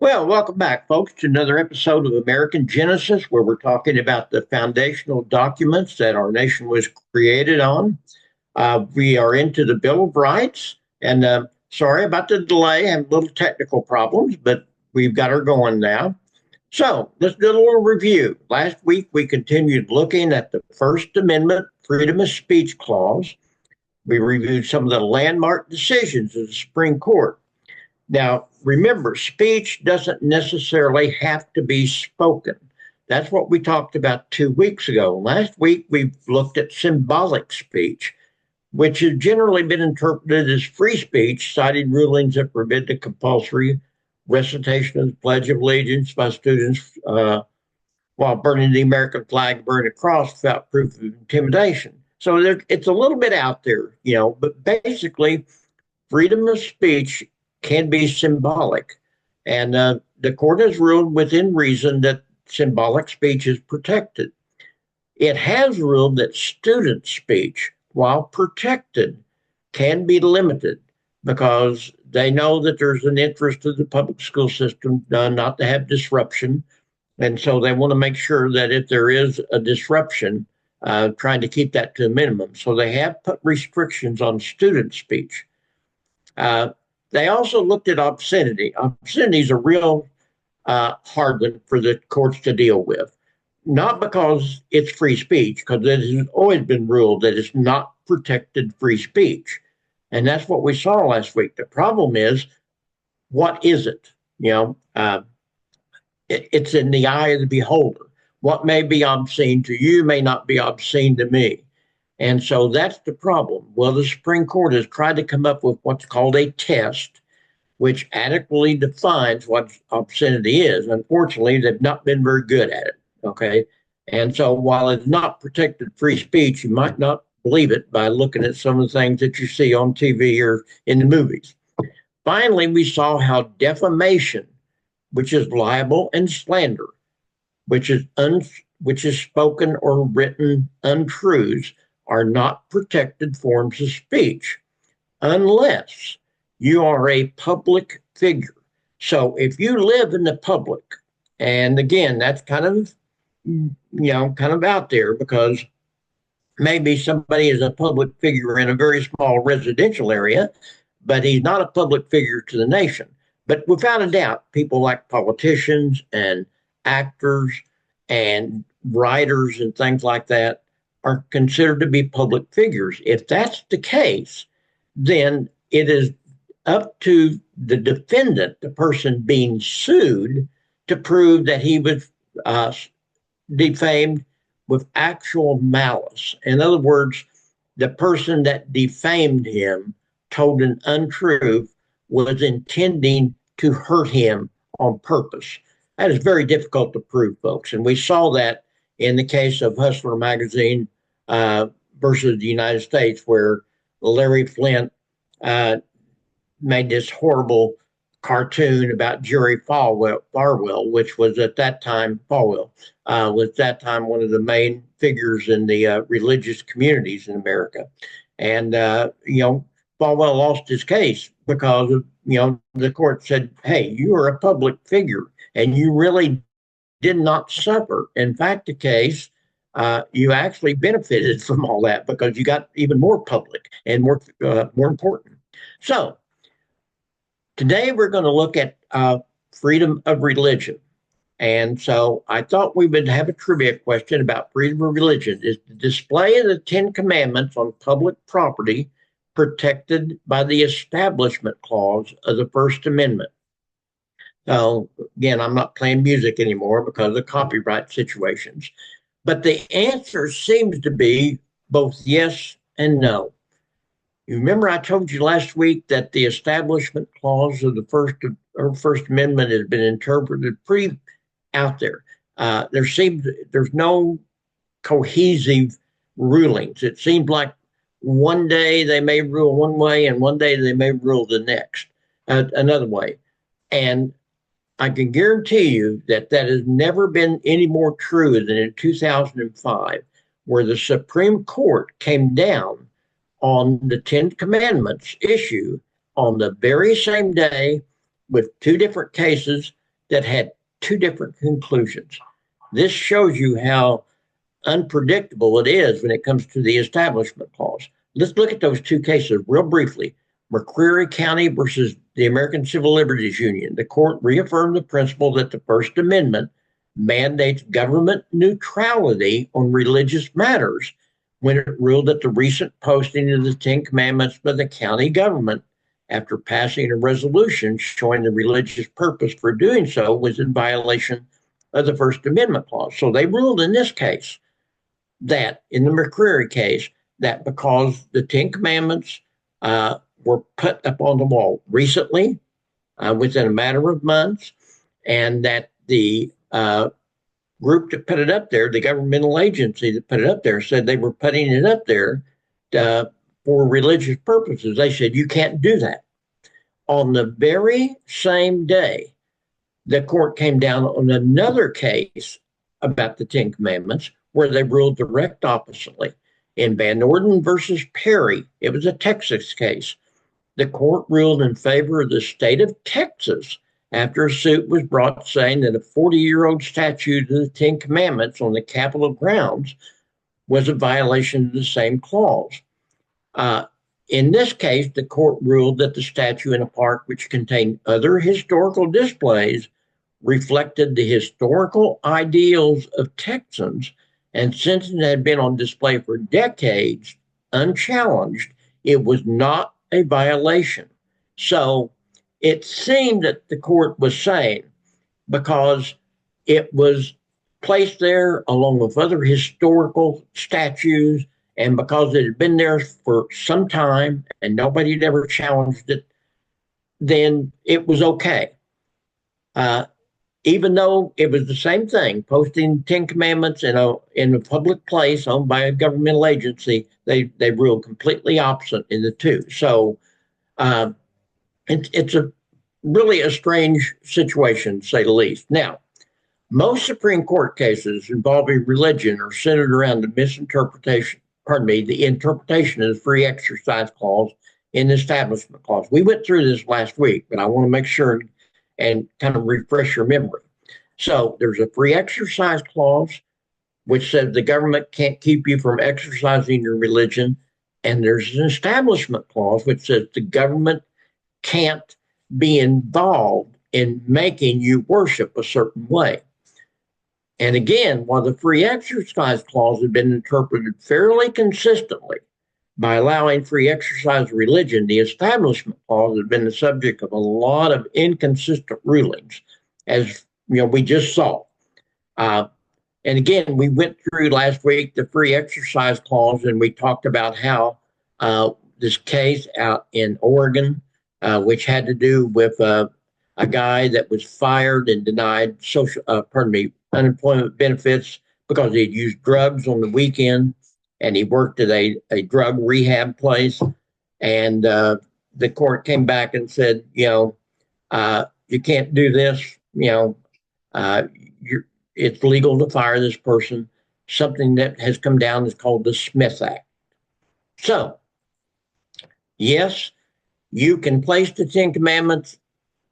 Well, welcome back, folks, to another episode of American Genesis, where we're talking about the foundational documents that our nation was created on. We are into the Bill of Rights, and sorry about the delay and little technical problems, but we've got her going now. So let's do a little review. Last week, we continued looking at the First Amendment Freedom of Speech Clause. We reviewed some of the landmark decisions of the Supreme Court. Now, remember, speech doesn't necessarily have to be spoken. That's what we talked about 2 weeks ago. Last week, we looked at symbolic speech, which has generally been interpreted as free speech, citing rulings that forbid the compulsory recitation of the Pledge of Allegiance by students while burning the American flag, burning a cross without proof of intimidation. So it's a little bit out there, but basically, freedom of speech can be symbolic. And the court has ruled within reason that symbolic speech is protected. It has ruled that student speech, while protected, can be limited because they know that there's an interest of the public school system not to have disruption. And so they want to make sure that if there is a disruption, trying to keep that to a minimum. So they have put restrictions on student speech. They also looked at obscenity. Obscenity is a real hard one for the courts to deal with, not because it's free speech, because it has always been ruled that it's not protected free speech. And that's what we saw last week. The problem is, what is it? It's in the eye of the beholder. What may be obscene to you may not be obscene to me. And so that's the problem. Well, the Supreme Court has tried to come up with what's called a test, which adequately defines what obscenity is. Unfortunately, they've not been very good at it. Okay. And so while it's not protected free speech, you might not believe it by looking at some of the things that you see on TV or in the movies. Finally, we saw how defamation, which is libel, and slander, which is spoken or written untruths, are not protected forms of speech unless you are a public figure. So if you live in the public, and again, that's kind of out there because maybe somebody is a public figure in a very small residential area, but he's not a public figure to the nation. But without a doubt, people like politicians and actors and writers and things like that are considered to be public figures. If that's the case, then it is up to the defendant, the person being sued, to prove that he was defamed with actual malice. In other words, the person that defamed him told an untruth, was intending to hurt him on purpose. That is very difficult to prove, folks. And we saw that in the case of Hustler magazine versus the United States, where Larry Flint made this horrible cartoon about Jerry Falwell, which was at that time, Falwell was at that time one of the main figures in the religious communities in America. And, Falwell lost his case because of, the court said, hey, you are a public figure and you really did not suffer. In fact, the case, you actually benefited from all that because you got even more public and more important. So today we're going to look at freedom of religion. And so I thought we would have a trivia question about freedom of religion. Is the display of the Ten Commandments on public property protected by the Establishment Clause of the First Amendment? So again, I'm not playing music anymore because of copyright situations. But the answer seems to be both yes and no. You remember I told you last week that the Establishment Clause of the First Amendment has been interpreted pretty out there. There's no cohesive rulings. It seems like one day they may rule one way and one day they may rule the next, another way. And I can guarantee you that has never been any more true than in 2005, where the Supreme Court came down on the Ten Commandments issue on the very same day with two different cases that had two different conclusions. This shows you how unpredictable it is when it comes to the Establishment Clause. Let's look at those two cases real briefly. McCreary County versus the American Civil Liberties Union. The court reaffirmed the principle that the First Amendment mandates government neutrality on religious matters when it ruled that the recent posting of the Ten Commandments by the county government after passing a resolution showing the religious purpose for doing so was in violation of the First Amendment clause. So they ruled in this case that, in the McCreary case, that because the Ten Commandments were put up on the wall recently, within a matter of months, and that the group that put it up there, the governmental agency that put it up there, said they were putting it up there for religious purposes. They said, you can't do that. On the very same day, the court came down on another case about the Ten Commandments where they ruled direct oppositely. In Van Orden versus Perry, it was a Texas case. The court ruled in favor of the state of Texas after a suit was brought saying that a 40-year-old statute of the Ten Commandments on the Capitol grounds was a violation of the same clause. In this case, the court ruled that the statue in a park which contained other historical displays reflected the historical ideals of Texans, and since it had been on display for decades unchallenged, it was not a violation. So it seemed that the court was saying, because it was placed there along with other historical statues, and because it had been there for some time and nobody had ever challenged it, then it was okay. Even though it was the same thing, posting Ten Commandments in a public place owned by a governmental agency, they ruled completely opposite in the two. So it's really a strange situation, to say the least. Now, most Supreme Court cases involving religion are centered around the the interpretation of the Free Exercise Clause in the Establishment Clause. We went through this last week, but I want to make sure and kind of refresh your memory. So there's a Free Exercise Clause, which says the government can't keep you from exercising your religion. And there's an Establishment Clause, which says the government can't be involved in making you worship a certain way. And again, while the Free Exercise Clause had been interpreted fairly consistently by allowing free exercise of religion, the Establishment Clause has been the subject of a lot of inconsistent rulings, as we just saw. And again, we went through last week the Free Exercise Clause, and we talked about how this case out in Oregon, which had to do with a guy that was fired and denied unemployment benefits because he'd used drugs on the weekend, and he worked at a drug rehab place. And the court came back and said, you can't do this. It's legal to fire this person. Something that has come down is called the Smith Act. So, yes, you can place the Ten Commandments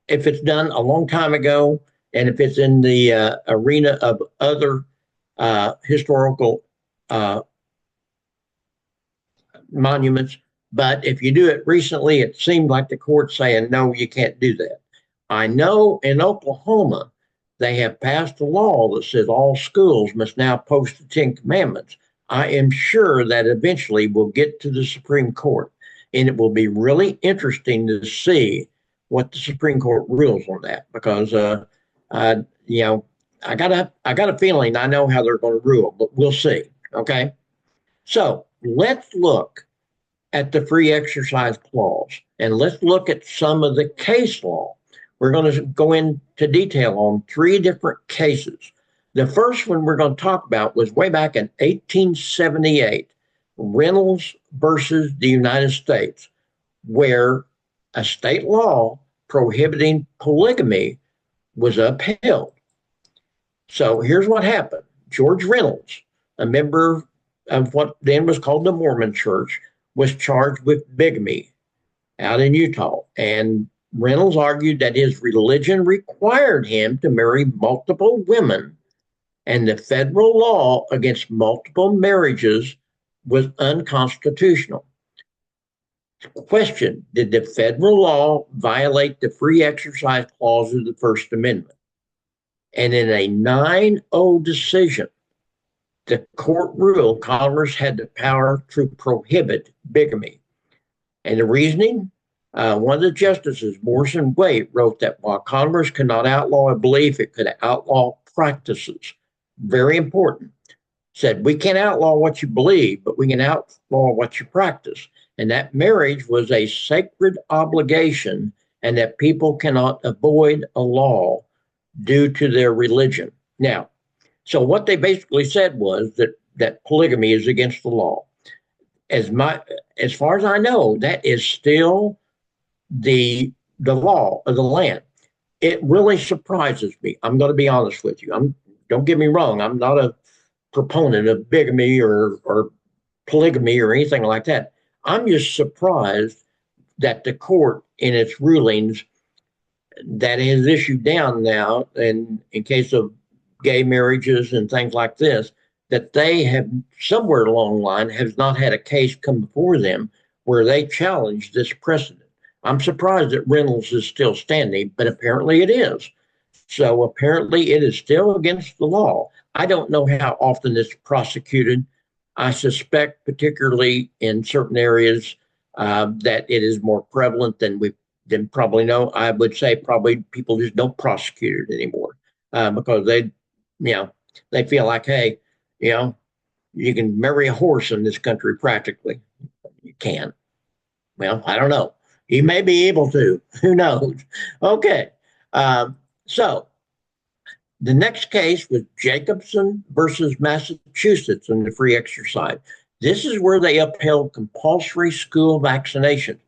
if it's done a long time ago, and if it's in the arena of other historical monuments. But if you do it recently, it seemed like the court's saying, no, you can't do that. I know in Oklahoma, they have passed a law that says all schools must now post the Ten Commandments. I am sure that eventually will get to the Supreme Court, and it will be really interesting to see what the Supreme Court rules on that, because I got a feeling I know how they're going to rule, but we'll see. Okay, so let's look at the Free Exercise Clause, and let's look at some of the case law. We're going to go into detail on 3 different cases. The first one we're going to talk about was way back in 1878, Reynolds versus the United States, where a state law prohibiting polygamy was upheld. So here's what happened. George Reynolds, a member of what then was called the Mormon Church, was charged with bigamy out in Utah. And Reynolds argued that his religion required him to marry multiple women, and the federal law against multiple marriages was unconstitutional. Question: did the federal law violate the free exercise clause of the First Amendment? And in a 9-0 decision, the court ruled Congress had the power to prohibit bigamy. And the reasoning? One of the justices, Morrison Waite, wrote that while Congress could not outlaw a belief, it could outlaw practices. Very important. Said, we can't outlaw what you believe, but we can outlaw what you practice. And that marriage was a sacred obligation, and that people cannot avoid a law due to their religion. Now, so what they basically said was that polygamy is against the law. As far as I know, that is still the law of the land. It really surprises me. I'm going to be honest with you. Don't get me wrong. I'm not a proponent of bigamy or polygamy or anything like that. I'm just surprised that the court, in its rulings that has issued down now, and in case of gay marriages and things like this, that they have somewhere along the line has not had a case come before them where they challenge this precedent. I'm surprised that Reynolds is still standing, but apparently it is. So apparently it is still against the law. I don't know how often it's prosecuted. I suspect, particularly in certain areas, that it is more prevalent than we probably know. I would say probably people just don't prosecute it anymore because they feel like, hey, you can marry a horse in this country practically. You can't. Well, I don't know. You may be able to. Who knows? Okay. So the next case was Jacobson versus Massachusetts in the free exercise. This is where they upheld compulsory school vaccination.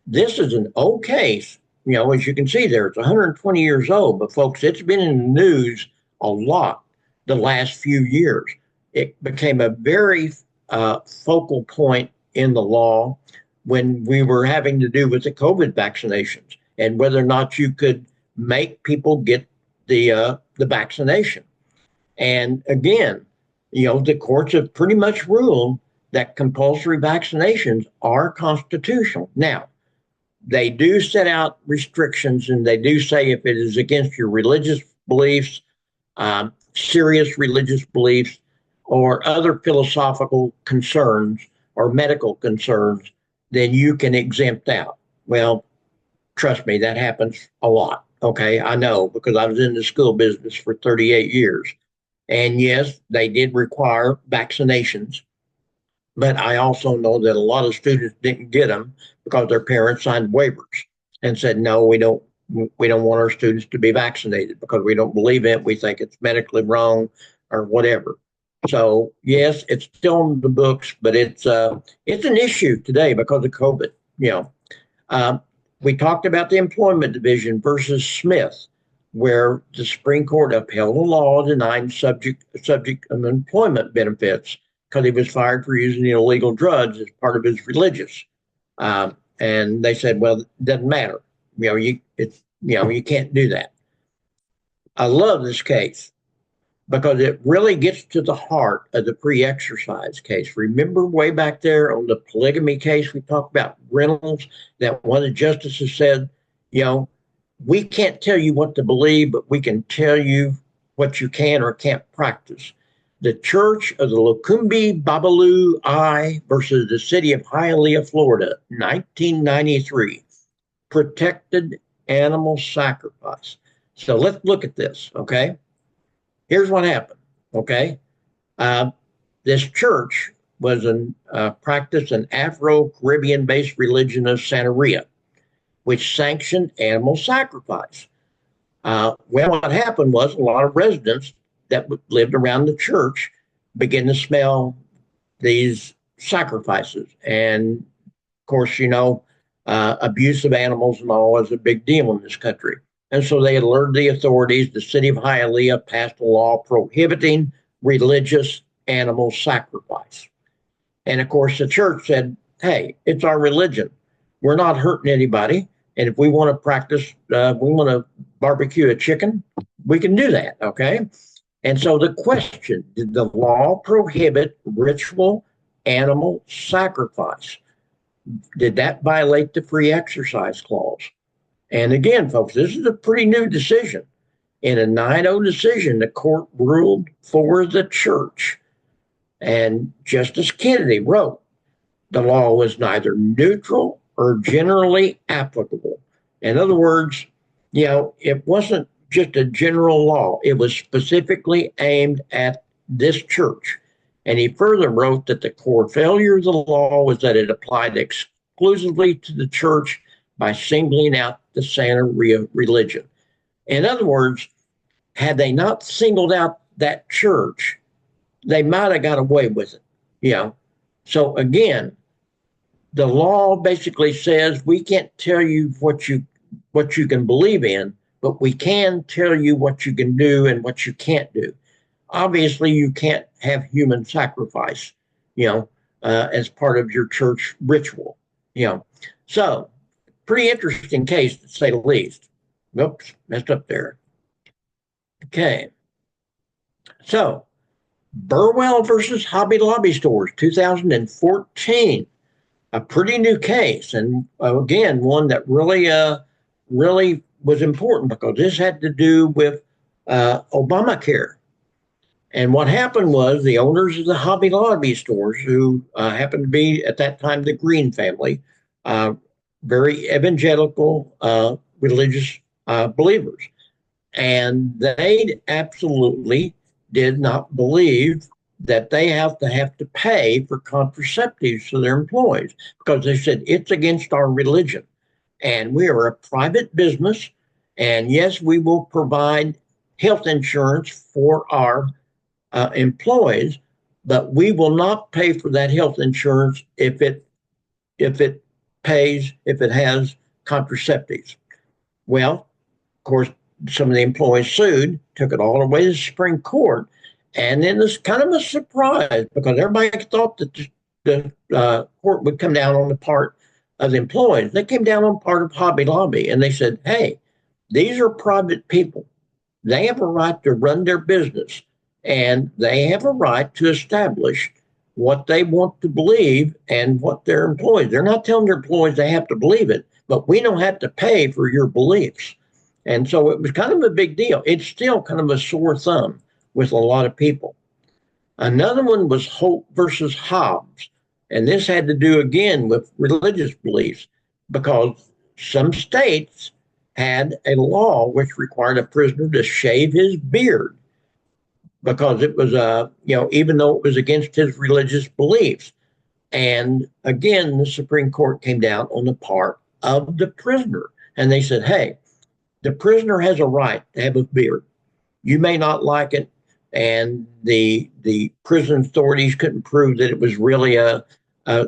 This is an old case. As you can see there, it's 120 years old, but folks, it's been in the news a lot the last few years. It became a very focal point in the law when we were having to do with the COVID vaccinations and whether or not you could make people get the vaccination. And again, the courts have pretty much ruled that compulsory vaccinations are constitutional. Now, they do set out restrictions, and they do say if it is against your religious beliefs, serious religious beliefs, or other philosophical concerns or medical concerns, then you can exempt out. Well, trust me, that happens a lot. Okay, I know because I was in the school business for 38 years. And yes, they did require vaccinations. But I also know that a lot of students didn't get them because their parents signed waivers and said, no, we don't want our students to be vaccinated because we don't believe it. We think it's medically wrong or whatever. So yes, it's still on the books, but it's an issue today because of COVID. We talked about the employment division versus Smith, where the Supreme Court upheld a law denying subject of employment benefits because he was fired for using illegal drugs as part of his religious. And they said, well, it doesn't matter. You can't do that. I love this case because it really gets to the heart of the free exercise case. Remember way back there on the polygamy case we talked about Reynolds, that one of the justices said, we can't tell you what to believe, but we can tell you what you can or can't practice. The Church of the Lacumbi Babalu I versus the city of Hialeah, Florida, 1993, protected animal sacrifice. So let's look at this, okay? Here's what happened, okay? This church was practiced an Afro-Caribbean-based religion of Santeria, which sanctioned animal sacrifice. Well, what happened was a lot of residents that lived around the church began to smell these sacrifices. And of course, abuse of animals and all is a big deal in this country. And so they alerted the authorities. The city of Hialeah passed a law prohibiting religious animal sacrifice. And of course, the church said, hey, it's our religion. We're not hurting anybody. And if we want to practice, we want to barbecue a chicken, we can do that. Okay. And so the question, did the law prohibit ritual animal sacrifice? Did that violate the free exercise clause? And again, folks, this is a pretty new decision. In a 9-0 decision, the court ruled for the church. And Justice Kennedy wrote, the law was neither neutral or generally applicable. In other words, it wasn't just a general law. It was specifically aimed at this church. And he further wrote that the core failure of the law was that it applied exclusively to the church by singling out the Santeria religion. In other words, had they not singled out that church, they might have got away with it. So again, the law basically says we can't tell you what you can believe in, but we can tell you what you can do and what you can't do. Obviously, you can't have human sacrifice, as part of your church ritual. So pretty interesting case to say the least. Oops, messed up there. Okay. So Burwell versus Hobby Lobby Stores, 2014, a pretty new case. And again, one that really was important because this had to do with Obamacare. And what happened was the owners of the Hobby Lobby stores, who happened to be at that time the Green family, very evangelical, religious believers. And they absolutely did not believe that they have to pay for contraceptives to their employees because they said it's against our religion. And we are a private business. And yes, we will provide health insurance for our employees, but we will not pay for that health insurance if it has contraceptives. Well, of course, some of the employees sued, took it all the way to the Supreme Court, and then it's kind of a surprise because everybody thought that the court would come down on the part of the employees. They came down on part of Hobby Lobby, and they said, "Hey, these are private people. They have a right to run their business, and they have a right to establish what they want to believe and what their employees. They're not telling their employees they have to believe it, but we don't have to pay for your beliefs." And so it was kind of a big deal. It's still kind of a sore thumb with a lot of people. Another one was Holt versus Hobbs. And this had to do again with religious beliefs because some states had a law which required a prisoner to shave his beard because it was, even though it was against his religious beliefs. And again, the Supreme Court came down on the part of the prisoner. And they said, hey, the prisoner has a right to have a beard. You may not like it. And the prison authorities couldn't prove that it was really a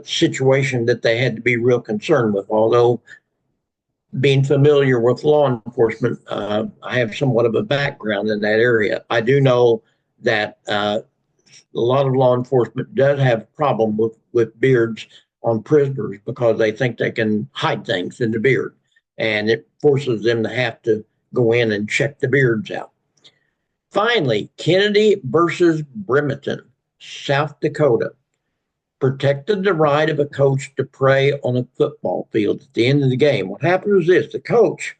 situation that they had to be real concerned with. Although being familiar with law enforcement, I have somewhat of a background in that area. I do know that a lot of law enforcement does have a problem with beards on prisoners because they think they can hide things in the beard. And it forces them to have to go in and check the beards out. Finally, Kennedy versus Bremerton, South Dakota, protected the right of a coach to pray on a football field at the end of the game. What happened was this: the coach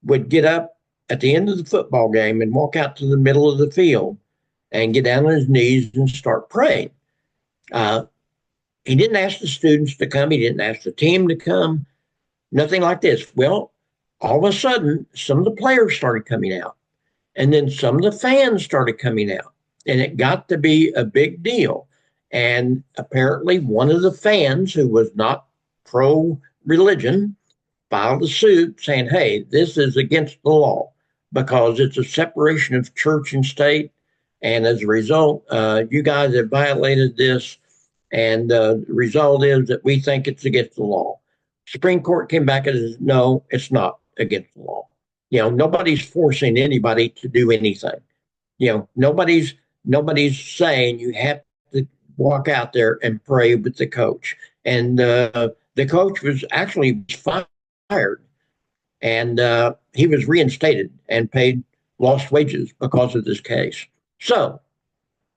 would get up at the end of the football game and walk out to the middle of the field and get down on his knees and start praying. He didn't ask the students to come. He didn't ask the team to come. Nothing like this. Well, all of a sudden, some of the players started coming out. And then some of the fans started coming out. And it got to be a big deal. And apparently one of the fans who was not pro-religion filed a suit saying, hey, this is against the law because it's a separation of church and state. And as a result, you guys have violated this. And the result is that we think it's against the law. Supreme Court came back and said, no, it's not against the law. Nobody's forcing anybody to do anything. Nobody's saying you have to walk out there and pray with the coach. And the coach was actually fired and he was reinstated and paid lost wages because of this case. So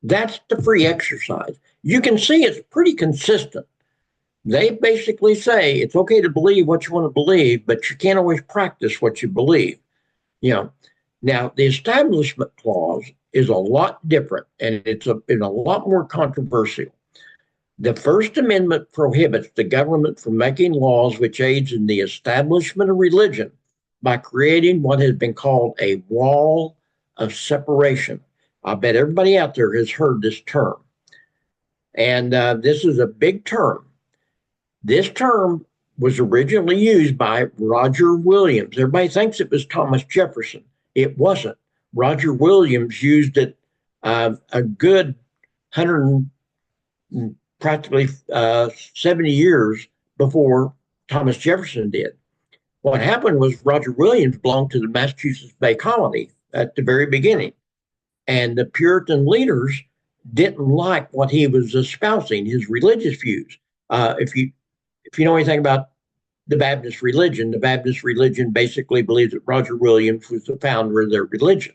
that's the free exercise. You can see it's pretty consistent. They basically say it's okay to believe what you want to believe, but you can't always practice what you believe. You know, now the Establishment Clause is a lot different, and it's a lot more controversial. The First Amendment prohibits the government from making laws which aids in the establishment of religion by creating what has been called a wall of separation. I bet everybody out there has heard this term. And this is a big term. This term was originally used by Roger Williams. Everybody thinks it was Thomas Jefferson. It wasn't. Roger Williams used it a good 100, practically 70 years before Thomas Jefferson did. What happened was Roger Williams belonged to the Massachusetts Bay Colony at the very beginning. And the Puritan leaders didn't like what he was espousing, his religious views. If you know anything about the Baptist religion basically believes that Roger Williams was the founder of their religion.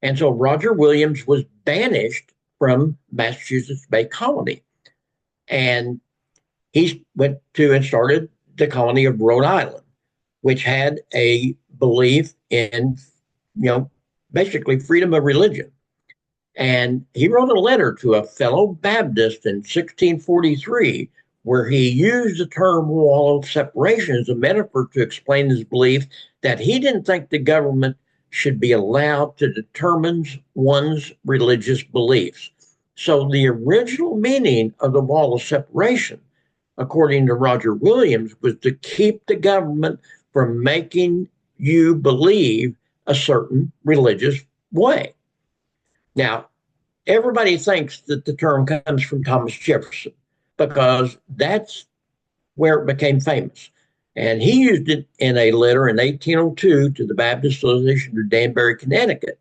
And so Roger Williams was banished from Massachusetts Bay Colony. And he went to and started the colony of Rhode Island, which had a belief in, basically freedom of religion. And he wrote a letter to a fellow Baptist in 1643 where he used the term wall of separation as a metaphor to explain his belief that he didn't think the government should be allowed to determine one's religious beliefs. So the original meaning of the wall of separation, according to Roger Williams, was to keep the government from making you believe a certain religious way. Now, everybody thinks that the term comes from Thomas Jefferson because that's where it became famous. And he used it in a letter in 1802 to the Baptist Association of Danbury, Connecticut,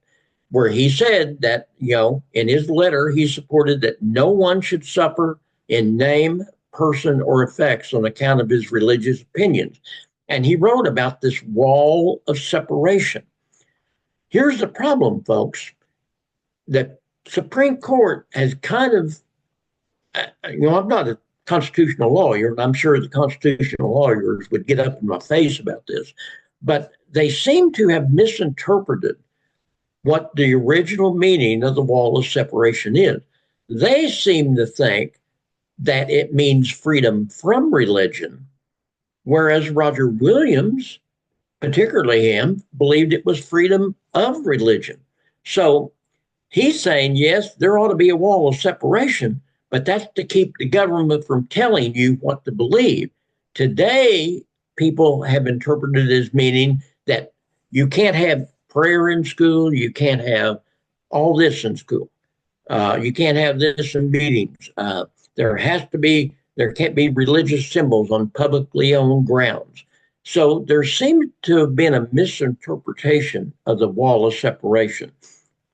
where he said that, in his letter, he supported that no one should suffer in name, person, or effects on account of his religious opinions. And he wrote about this wall of separation. Here's the problem, folks. The Supreme Court has kind of, I'm not a constitutional lawyer, and I'm sure the constitutional lawyers would get up in my face about this, but they seem to have misinterpreted what the original meaning of the wall of separation is. They seem to think that it means freedom from religion, whereas Roger Williams, particularly him, believed it was freedom of religion. So he's saying, yes, there ought to be a wall of separation, but that's to keep the government from telling you what to believe. Today, people have interpreted it as meaning that you can't have prayer in school, you can't have all this in school, you can't have this in meetings. There can't be religious symbols on publicly owned grounds. So there seems to have been a misinterpretation of the wall of separation.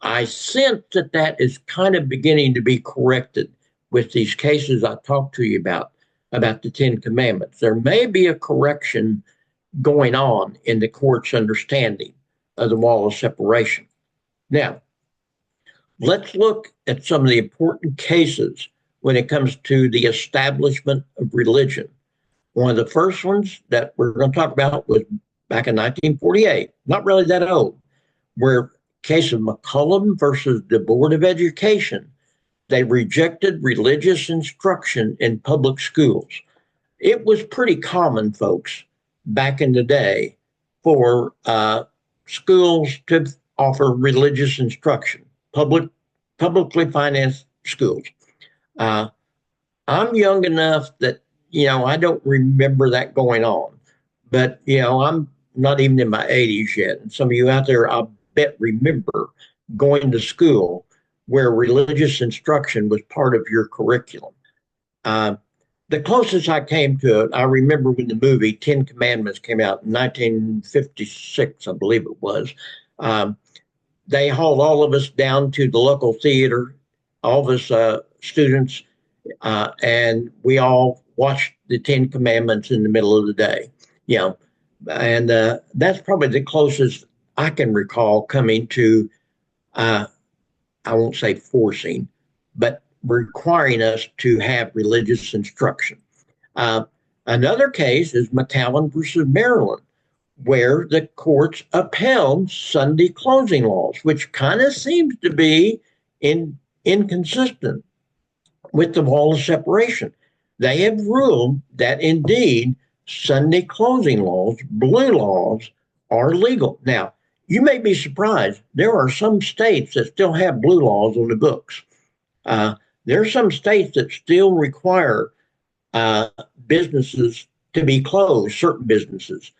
I sense that is kind of beginning to be corrected with these cases I talked to you about the Ten Commandments. There may be a correction going on in the court's understanding of the wall of separation. Now, let's look at some of the important cases when it comes to the establishment of religion. One of the first ones that we're going to talk about was back in 1948, not really that old, where case of McCollum versus the Board of Education. They rejected religious instruction in public schools. It was pretty common, folks, back in the day for schools to offer religious instruction, publicly financed schools. I'm young enough that, I don't remember that going on. But, I'm not even in my 80s yet. And some of you out there, I bet, remember going to school where religious instruction was part of your curriculum. The closest I came to it, I remember when the movie Ten Commandments came out in 1956, I believe it was. They hauled all of us down to the local theater, all of us students, and we all watched the Ten Commandments in the middle of the day. And that's probably the closest I can recall coming to, I won't say forcing, but requiring us to have religious instruction. Uh, Another case is McAllen versus Maryland, where the courts upheld Sunday closing laws, which kind of seems to be inconsistent with the wall of separation. They have ruled that indeed Sunday closing laws, blue laws, are legal. Now, you may be surprised. There are some states that still have blue laws on the books. Uh, there are some states that still require uh, businesses to be closed, certain businesses.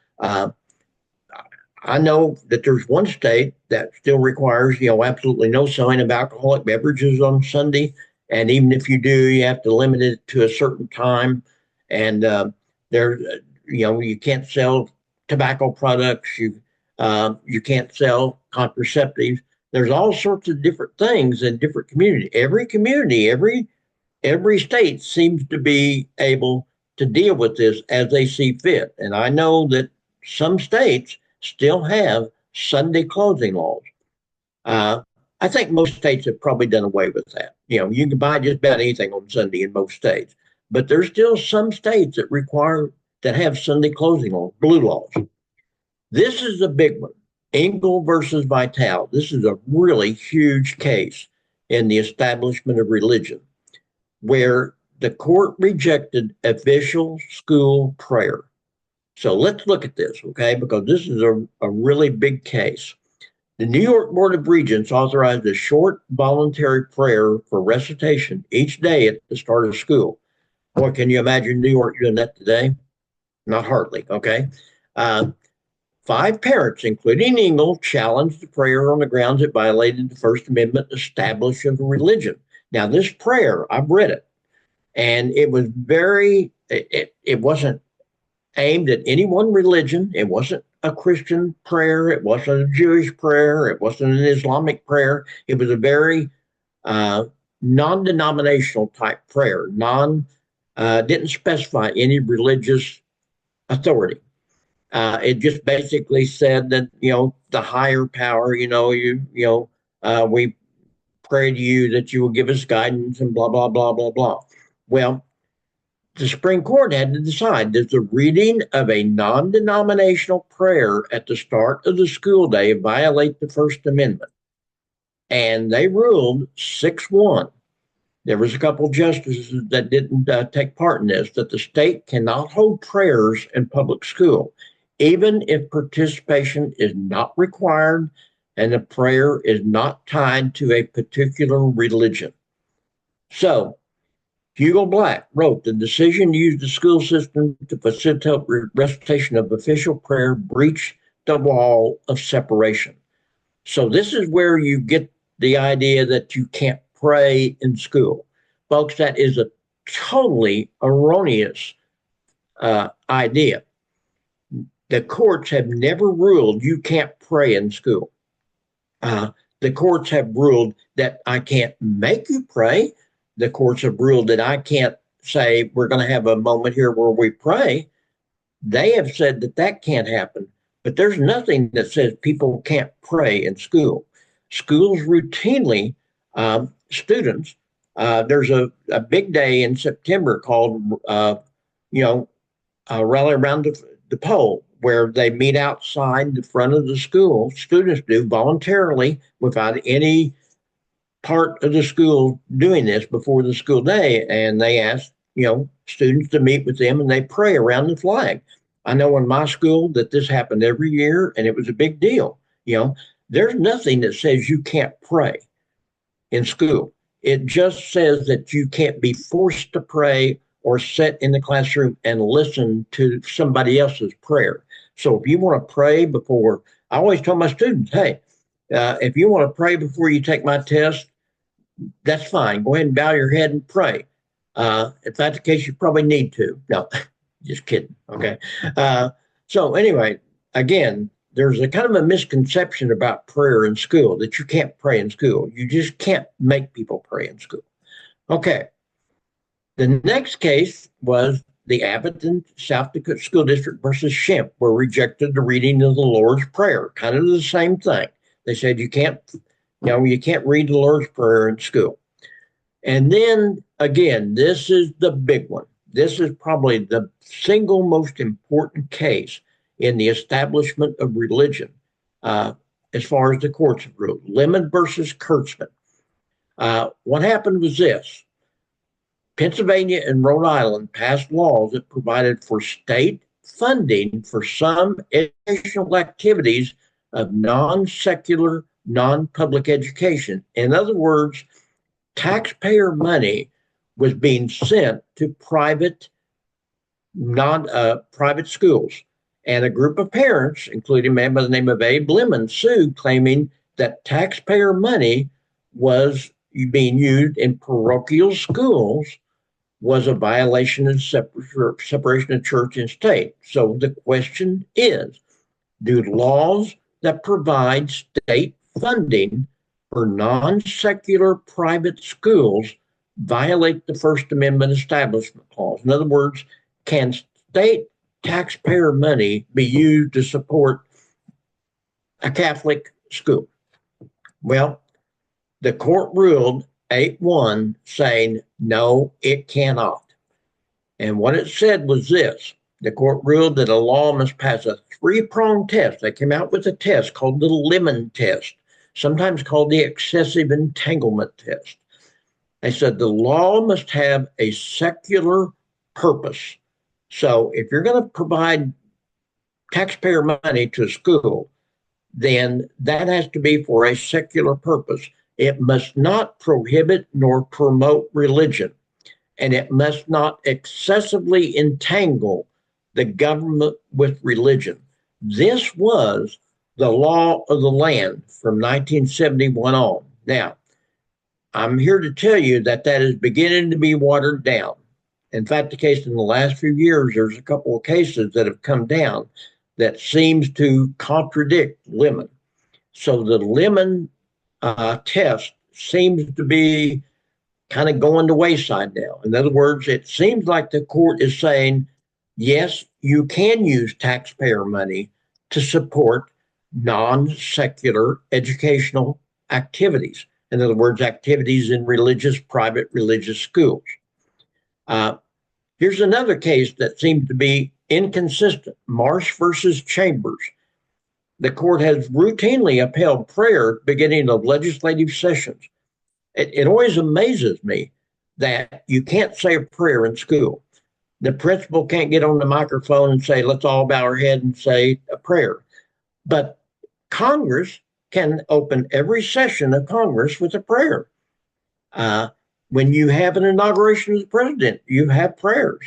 I know that there's one state that still requires, absolutely no selling of alcoholic beverages on Sunday. And even if you do, you have to limit it to a certain time. And there, you can't sell tobacco products. You can't sell contraceptives. There's all sorts of different things in different communities. Every community, every state seems to be able to deal with this as they see fit. And I know that some states still have Sunday closing laws. Uh, I think most states have probably done away with that. You can buy just about anything on Sunday in most states, but there's still some states that have Sunday closing laws, blue laws. This is a big one. Engel versus Vitale. This is a really huge case in the establishment of religion, where the court rejected official school prayer. So let's look at this, okay? Because this is a really big case. The New York Board of Regents authorized a short voluntary prayer for recitation each day at the start of school. Boy, can you imagine New York doing that today? Not hardly, okay? 5 parents, including Engel, challenged the prayer on the grounds it violated the First Amendment establishment of religion. Now, this prayer, I've read it, and it was it wasn't aimed at any one religion. It wasn't a Christian prayer. It wasn't a Jewish prayer. It wasn't an Islamic prayer. It was a very non-denominational type prayer. Didn't specify any religious authority. It just basically said that the higher power, we pray to you that you will give us guidance and blah blah blah blah blah. Well, the Supreme Court had to decide, does the reading of a non-denominational prayer at the start of the school day violate the First Amendment? And they ruled 6-1. There was a couple of justices that didn't take part in this, that the state cannot hold prayers in public school, even if participation is not required and the prayer is not tied to a particular religion. So Hugo Black wrote, the decision to use the school system to facilitate recitation of official prayer breached the wall of separation. So this is where you get the idea that you can't pray in school. Folks, that is a totally erroneous idea. The courts have never ruled you can't pray in school. The courts have ruled that I can't make you pray. The courts have ruled that I can't say we're going to have a moment here where we pray. They have said that that can't happen, but there's nothing that says people can't pray in school. Schools routinely, students, there's a big day in September called, Rally Around the Pole, where they meet outside the front of the school. Students do voluntarily without any part of the school doing this before the school day, and they ask students to meet with them and they pray around the flag. I know in my school that this happened every year and it was a big deal. There's nothing that says you can't pray in school. It just says that you can't be forced to pray or sit in the classroom and listen to somebody else's prayer. So if you want to pray before, I always tell my students, hey, if you want to pray before you take my test, that's fine. Go ahead and bow your head and pray. If that's the case, you probably need to. No, just kidding. Okay. So anyway, again, there's a kind of a misconception about prayer in school, that you can't pray in school. You just can't make people pray in school. Okay. The next case was the Abbott and South Dakota School District versus Shemp, where rejected the reading of the Lord's Prayer. Kind of the same thing. They said you can't read the Lord's Prayer in school. And then again, this is the big one. This is probably the single most important case in the establishment of religion, as far as the courts have ruled. Lemon versus Kurtzman. What happened was this. Pennsylvania and Rhode Island passed laws that provided for state funding for some educational activities of non-secular, non-public education. In other words, taxpayer money was being sent to private schools. And a group of parents, including a man by the name of Abe Lemon, sued, claiming that taxpayer money was being used in parochial schools was a violation of separation of church and state. So the question is, do laws that provide state funding for non-secular private schools violate the First Amendment Establishment Clause? In other words, can state taxpayer money be used to support a Catholic school? Well, the court ruled 8-1, saying no, it cannot. And what it said was this. The court ruled that a law must pass a three-pronged test. They came out with a test called the Lemon test, sometimes called the excessive entanglement test. They said the law must have a secular purpose. So if you're going to provide taxpayer money to a school, then that has to be for a secular purpose. It must not prohibit nor promote religion, and it must not excessively entangle the government with religion. This was the law of the land from 1971 on. Now, I'm here to tell you that that is beginning to be watered down. In fact, the case in the last few years, there's a couple of cases that have come down that seems to contradict Lemon. So the Lemon test seems to be kind of going to wayside now. In other words, it seems like the court is saying, yes, you can use taxpayer money to support non-secular educational activities. In other words, activities in private religious schools. Here's another case that seems to be inconsistent. Marsh versus Chambers. The court has routinely upheld prayer at the beginning of legislative sessions. It always amazes me that you can't say a prayer in school. The principal can't get on the microphone and say, let's all bow our head and say a prayer. But Congress can open every session of Congress with a prayer. When you have an inauguration of the president, you have prayers.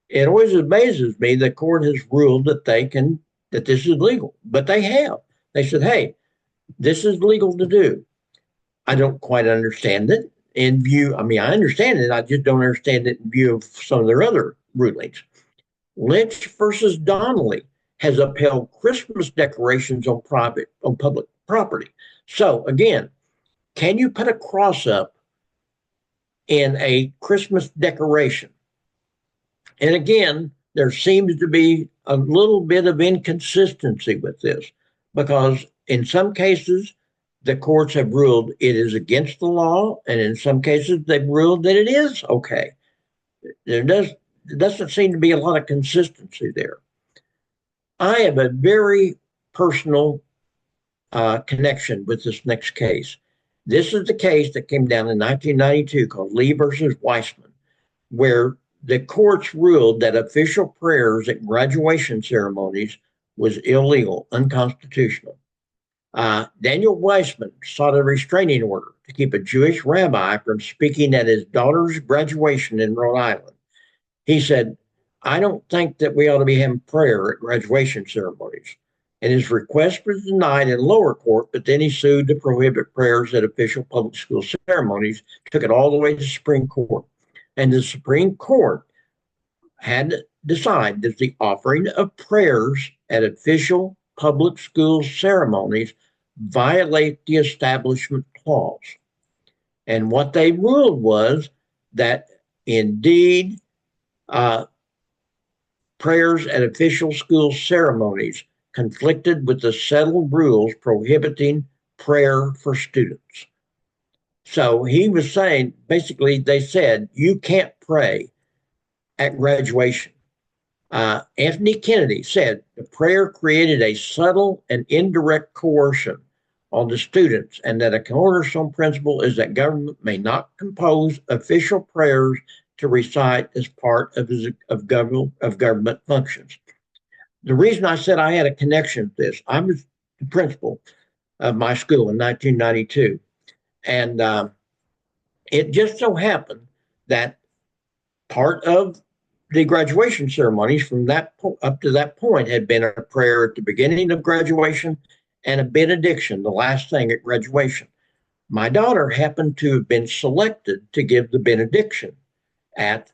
It always amazes me the court has ruled that this is legal, but they have. They said, hey, this is legal to do. I don't quite understand it I understand it, I just don't understand it in view of some of their other rulings. Lynch versus Donnelly has upheld Christmas decorations on public property. So again, can you put a cross up in a Christmas decoration? And again, there seems to be a little bit of inconsistency with this, because in some cases, the courts have ruled it is against the law, and in some cases, they've ruled that it is okay. There doesn't seem to be a lot of consistency there. I have a very personal connection with this next case. This is the case that came down in 1992 called Lee versus Weissman, where the courts ruled that official prayers at graduation ceremonies was illegal, unconstitutional. Daniel Weissman sought a restraining order to keep a Jewish rabbi from speaking at his daughter's graduation in Rhode Island. He said, I don't think that we ought to be having prayer at graduation ceremonies. And his request was denied in lower court, but then he sued to prohibit prayers at official public school ceremonies, took it all the way to the Supreme Court. And the Supreme Court had to decide that the offering of prayers at official public school ceremonies violate the Establishment Clause. And what they ruled was that indeed prayers at official school ceremonies conflicted with the settled rules prohibiting prayer for students. So he was saying, basically, they said, you can't pray at graduation. Anthony Kennedy said the prayer created a subtle and indirect coercion on the students, and that a cornerstone principle is that government may not compose official prayers to recite as part of government functions. The reason I said I had a connection to this, I was the principal of my school in 1992, and it just so happened that part of the graduation ceremonies from that up to that point had been a prayer at the beginning of graduation and a benediction, the last thing at graduation. My daughter happened to have been selected to give the benediction at,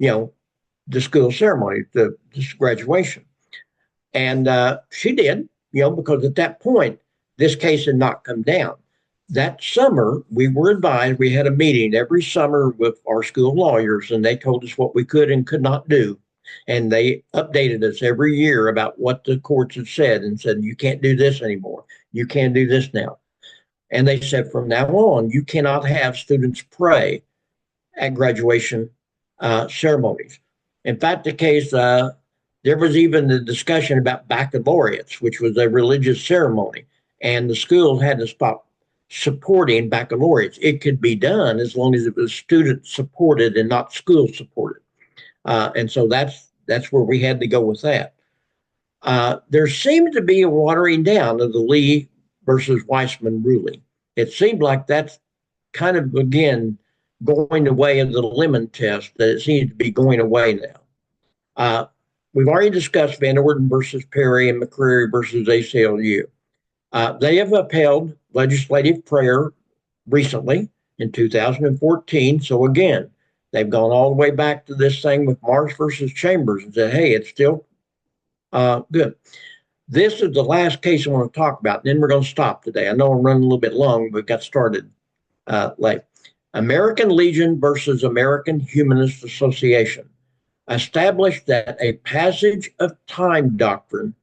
the school ceremony, this graduation. And she did, because at that point, this case had not come down. That summer, we were advised, we had a meeting every summer with our school lawyers, and they told us what we could and could not do. And they updated us every year about what the courts had said and said, you can't do this anymore. You can't do this now. And they said, from now on, you cannot have students pray at graduation ceremonies. In fact, the case, there was even the discussion about baccalaureates, which was a religious ceremony, and the schools had to stop supporting baccalaureates. It could be done as long as it was student supported and not school supported. And so that's where we had to go with that. There seemed to be a watering down of the Lee versus Weissman ruling. It seemed like that's kind of, again, going away of the Lemon test, that it seems to be going away now. We've already discussed Van Orden versus Perry and McCreary versus ACLU. They have upheld legislative prayer recently in 2014. So again, they've gone all the way back to this thing with Marsh versus Chambers and said, hey, it's still good. This is the last case I want to talk about. And then we're going to stop today. I know I'm running a little bit long, but got started late. American Legion versus American Humanist Association established that a passage of time doctrine,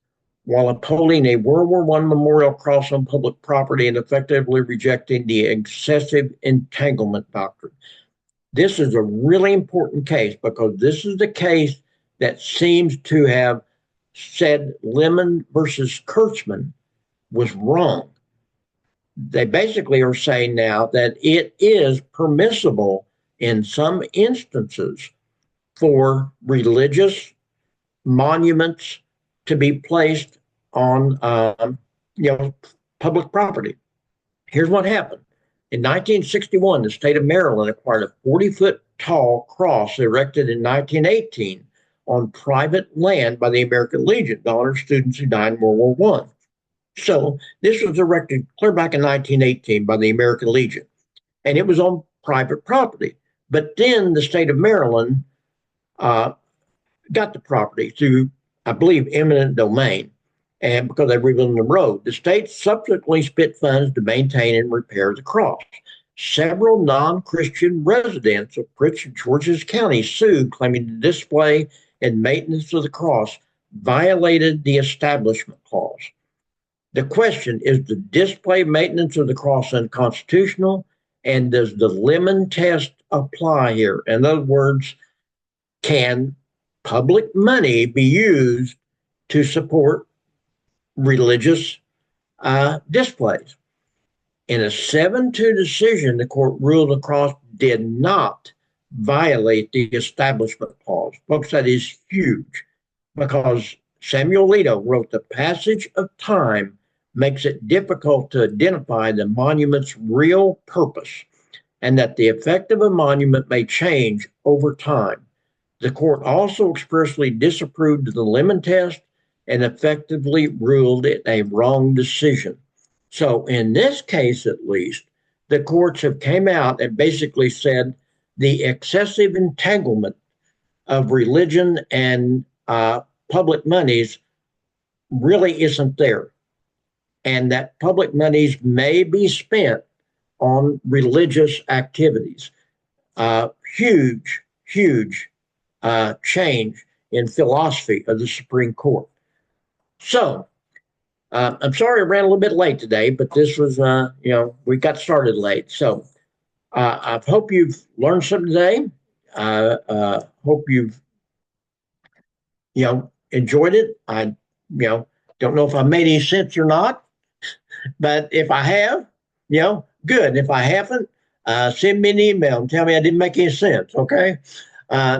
while upholding a World War I memorial cross on public property and effectively rejecting the excessive entanglement doctrine. This is a really important case because this is the case that seems to have said Lemon versus Kurtzman was wrong. They basically are saying now that it is permissible in some instances for religious monuments to be placed on, public property. Here's what happened. In 1961, the state of Maryland acquired a 40-foot tall cross erected in 1918 on private land by the American Legion to honor students who died in World War I. So this was erected clear back in 1918 by the American Legion, and it was on private property. But then the state of Maryland got the property through, I believe, eminent domain, and because they rebuilt the road. The state subsequently spent funds to maintain and repair the cross. Several non-Christian residents of Prince George's County sued, claiming the display and maintenance of the cross violated the Establishment Clause. The question is, the display maintenance of the cross unconstitutional, and does the Lemon test apply here? In other words, can public money be used to support religious displays? In a 7-2 decision, the court ruled the cross did not violate the Establishment Clause. Folks, that is huge, because Samuel Alito wrote, the passage of time makes it difficult to identify the monument's real purpose, and that the effect of a monument may change over time. The court also expressly disapproved of the Lemon test and effectively ruled it a wrong decision. So in this case, at least, the courts have came out and basically said the excessive entanglement of religion and public monies really isn't there, and that public monies may be spent on religious activities. Huge change in philosophy of the Supreme Court. So, I'm sorry I ran a little bit late today, but this was, we got started late. So, I hope you've learned something today. Hope you've, enjoyed it. I, don't know if I made any sense or not, but if I have, good. If I haven't, send me an email and tell me I didn't make any sense. Okay.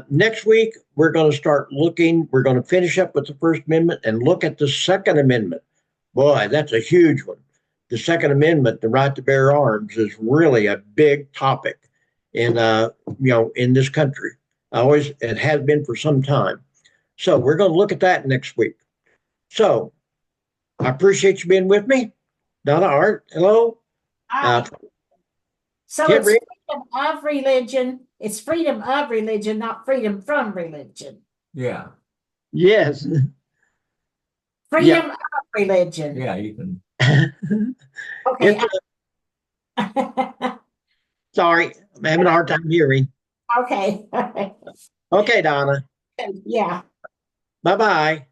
Next week, we're going to start looking, we're going to finish up with the First Amendment and look at the Second Amendment. Boy, that's a huge one. The Second Amendment, the right to bear arms, is really a big topic in in this country. It has been for some time. So we're going to look at that next week. So I appreciate you being with me. Donna, Art, hello. So it's freedom of religion. It's freedom of religion, not freedom from religion. Yeah. Yes. Freedom of religion. Yeah, you can. Okay. Sorry, I'm having a hard time hearing. Okay. Okay, Donna. Yeah. Bye-bye.